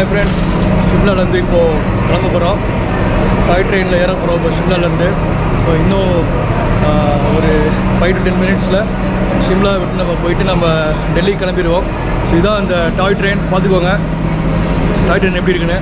Hi friends, Shimla lande ipo kilamma porom. Toy train la era porom Shimla lande. So inno ஒரு 5 to 10 minutes la Shimla விட்டு நம்ம போயிட்டு நம்ம டெல்லி கிளம்பிடுவோம். So இதான் அந்த டாய் ட்ரெயின், பார்த்துக்கோங்க டாய் ட்ரெயின் எப்படி இருக்குன்னு.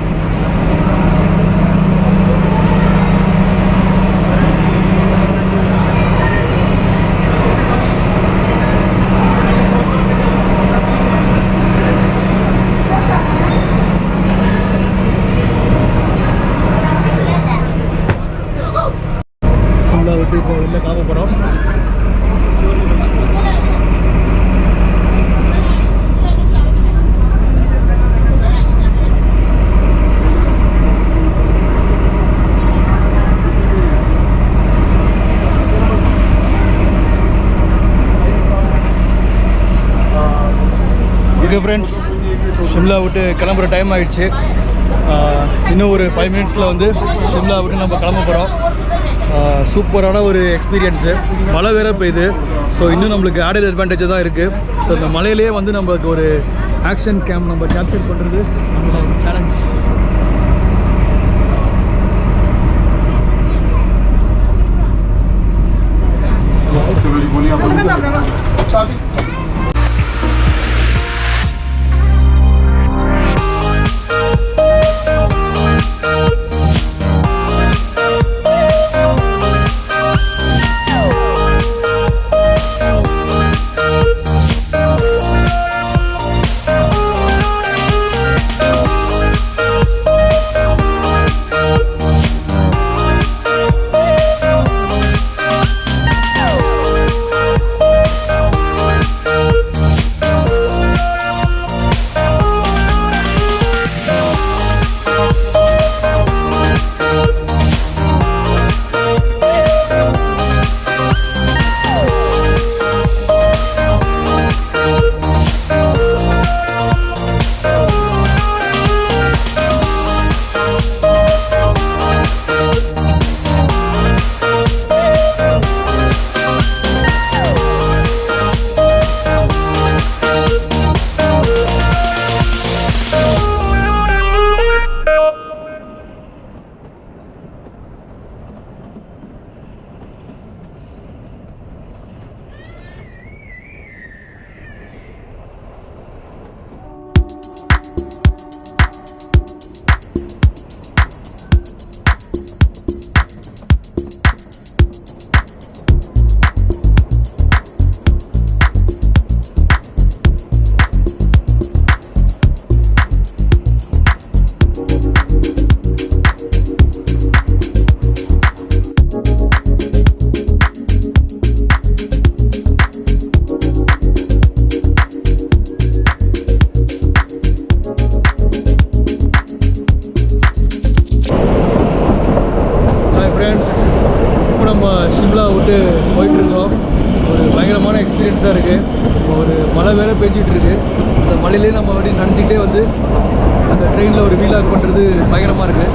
Shimla விட்டு இப்போ வெளில கிளம்ப போகிறோம். ஓகே ஃப்ரெண்ட்ஸ், ஷிம்லா விட்டு கிளம்புற டைம் ஆகிடுச்சு. இன்னும் ஒரு 5 மினிட்ஸில் வந்து ஷிம்லா விட்டு நம்ம கிளம்ப போகிறோம். சூப்பரான ஒரு எக்ஸ்பீரியன்ஸு. மழை வேறு பெய்யுது. ஸோ இன்னும் நம்மளுக்கு ஆடட் அட்வான்டேஜ் தான் இருக்குது. ஸோ இந்த மலையிலே வந்து நம்மளுக்கு ஒரு ஆக்ஷன் கேம் நம்ம கேப்சர் பண்ணுறது நம்மளோட ஒரு சேலஞ்ச். ஷிம்லா விட்டு போயிட்டுருக்கோம். ஒரு பயங்கரமான எக்ஸ்பீரியன்ஸாக இருக்குது. ஒரு மழை வேறு பெஞ்சிட்ருக்கு. அந்த மழையிலே நம்ம அப்படி நினச்சிக்கிட்டே வந்து அந்த ட்ரெயினில் ஒரு வீலாக் பண்ணுறது பயங்கரமாக இருக்குது.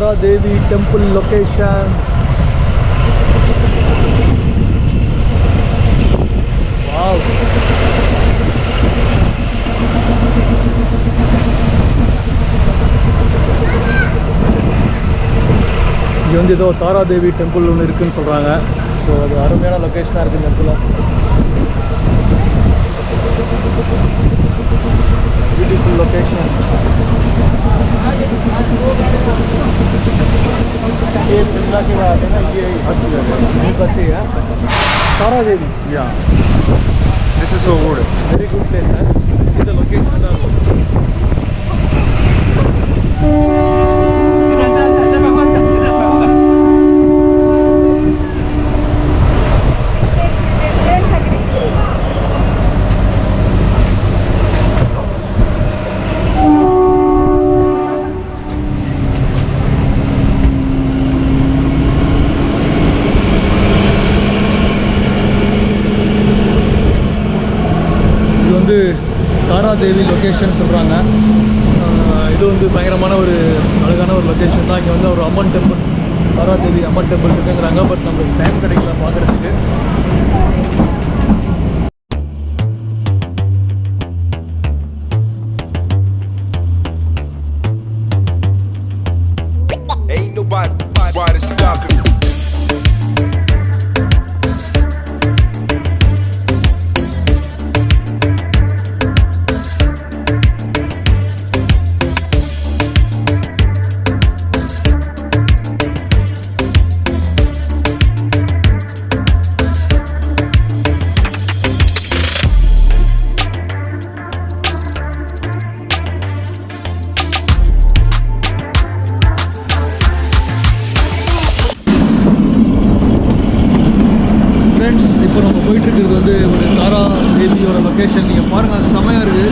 Tara Devi temple location. Wow. இங்கே வந்து ஏதோ தாரா தேவி டெம்பிள் ஒன்று இருக்குதுன்னு சொல்கிறாங்க. ஸோ அது அருமையான லொக்கேஷனாக இருக்குது இந்த இடத்துல. Beautiful location. ये शिमला के बाद है ना, ये अच्छी जगह है, बहुत अच्छी है. Tara Devi. Yeah this is so good, very good place है. See the location. Tara Devi location சொல்கிறாங்க. இது வந்து பயங்கரமான ஒரு அழகான ஒரு லொக்கேஷன் தான். இங்கே வந்து ஒரு அம்மன் டெம்பிள், தாரா தேவி அம்மன் டெம்பிள் இருக்குங்கிறாங்க. பட் நம்மளுக்கு டைம் கிடைக்கல பார்க்குறதுக்கு. இப்போ நம்ம போயிட்டுருக்கிறது வந்து ஒரு தாரா தேவியோட லொக்கேஷன். நீங்கள் பாருங்கள், செமையாக இருக்குது.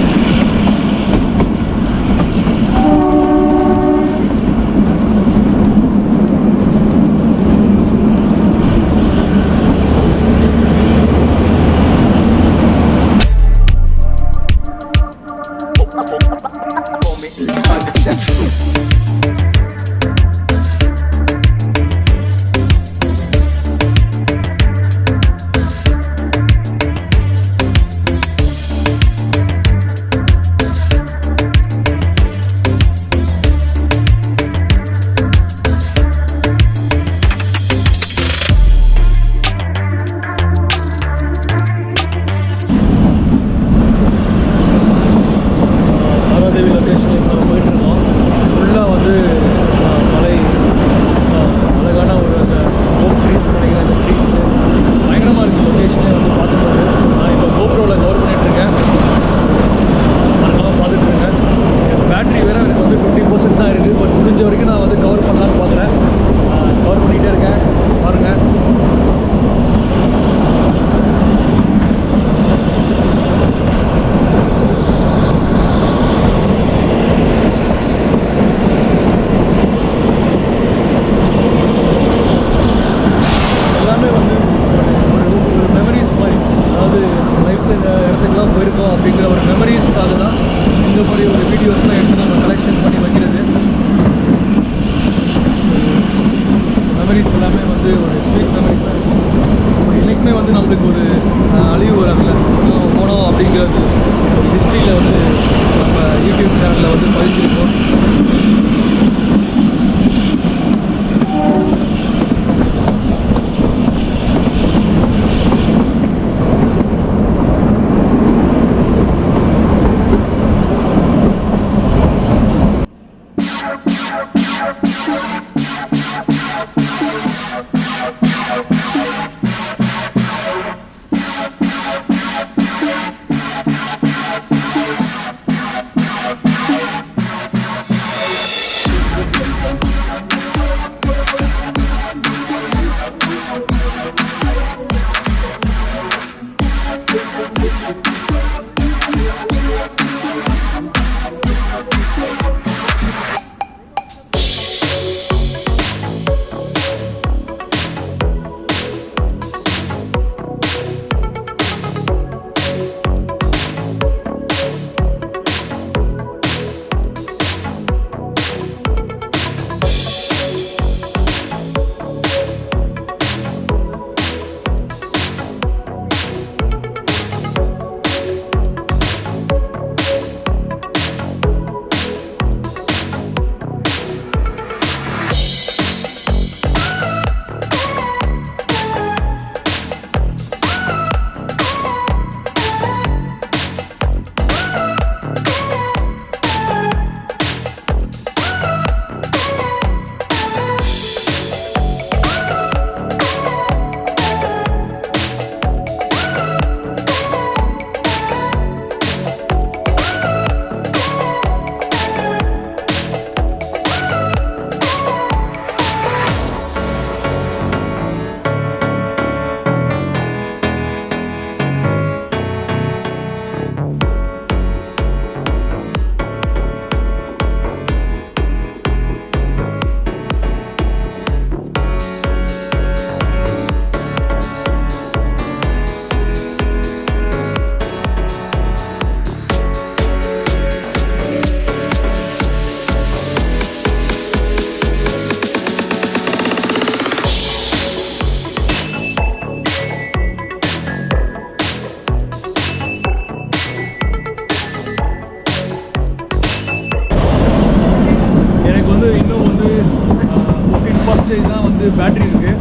வந்து பேட்டரி இருக்குது.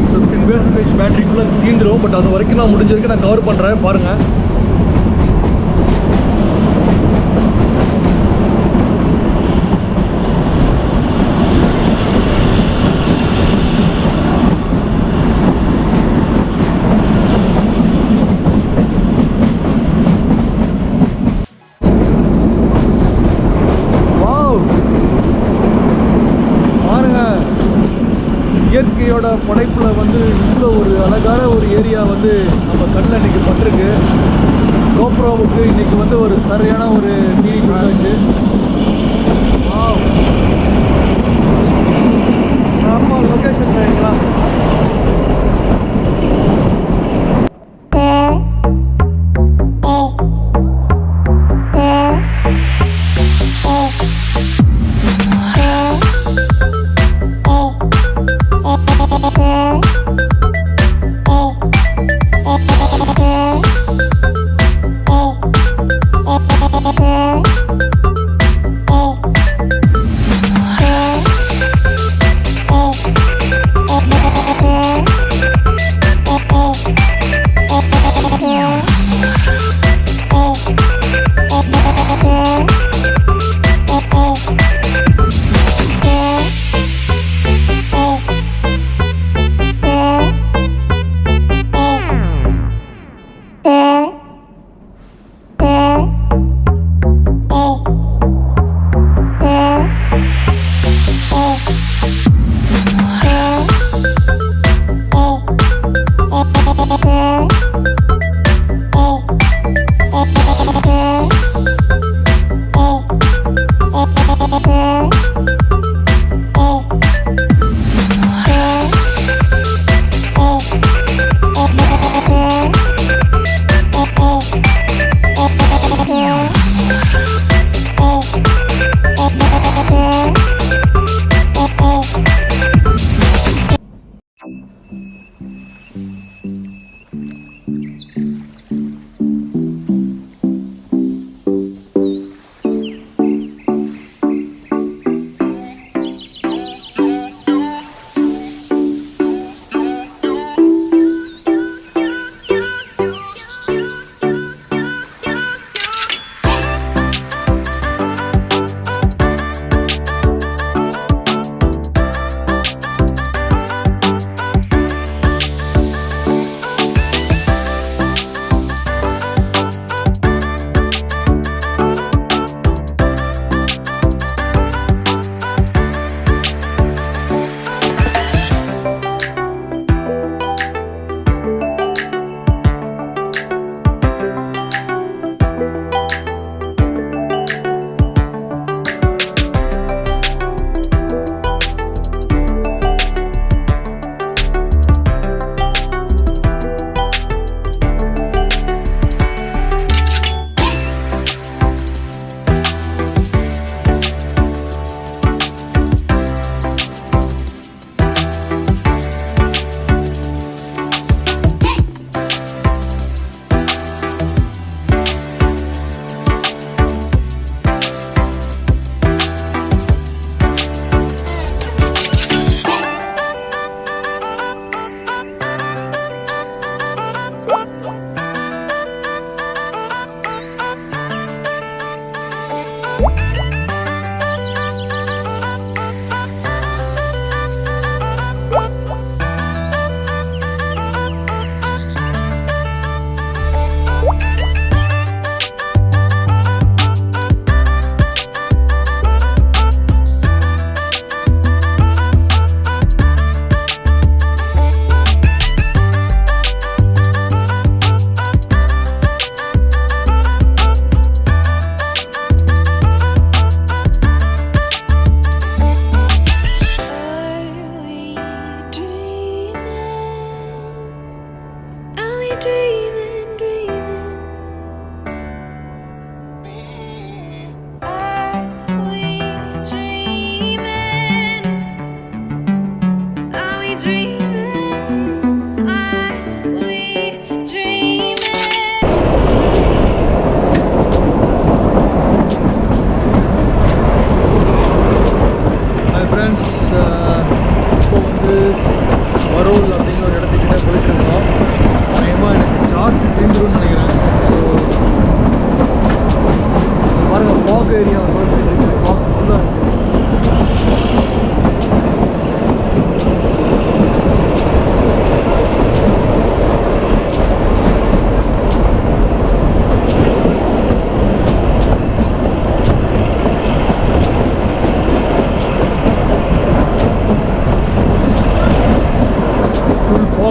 ஸோ 10% பேட்டரிக்குள்ளே தீந்துடும். பட் அது வரைக்கும் நான் முடிஞ்ச வரைக்கும் நான் கவர் பண்ணுறேன். பாருங்கள், இயற்கையோட படைப்பில் வந்து இவ்வளோ ஒரு அழகான ஒரு ஏரியா வந்து நம்ம கண்ணில் இன்றைக்கி பட்டிருக்கு. கோப்ரோவுக்கு இன்றைக்கி வந்து ஒரு சரியான ஒரு டிவி கொடுத்தாச்சு. செம்ம லொக்கேஷன் சரிங்களா?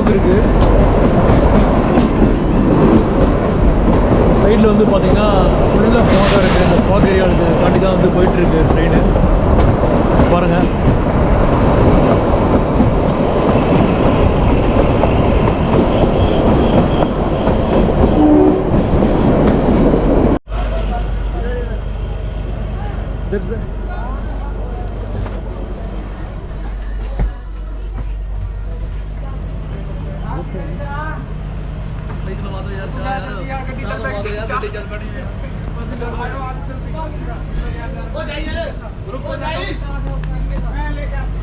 ஃபாக் இருக்குது. சைடில் வந்து பார்த்தீங்கன்னா ஃபுல்லாக ஃபாகாக இருக்குது. இந்த ஃபாக் ஏரியாவுக்கு தாண்டி தான் வந்து போயிட்டுருக்கு ட்ரெயின். பாருங்கள்.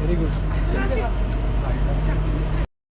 Very good.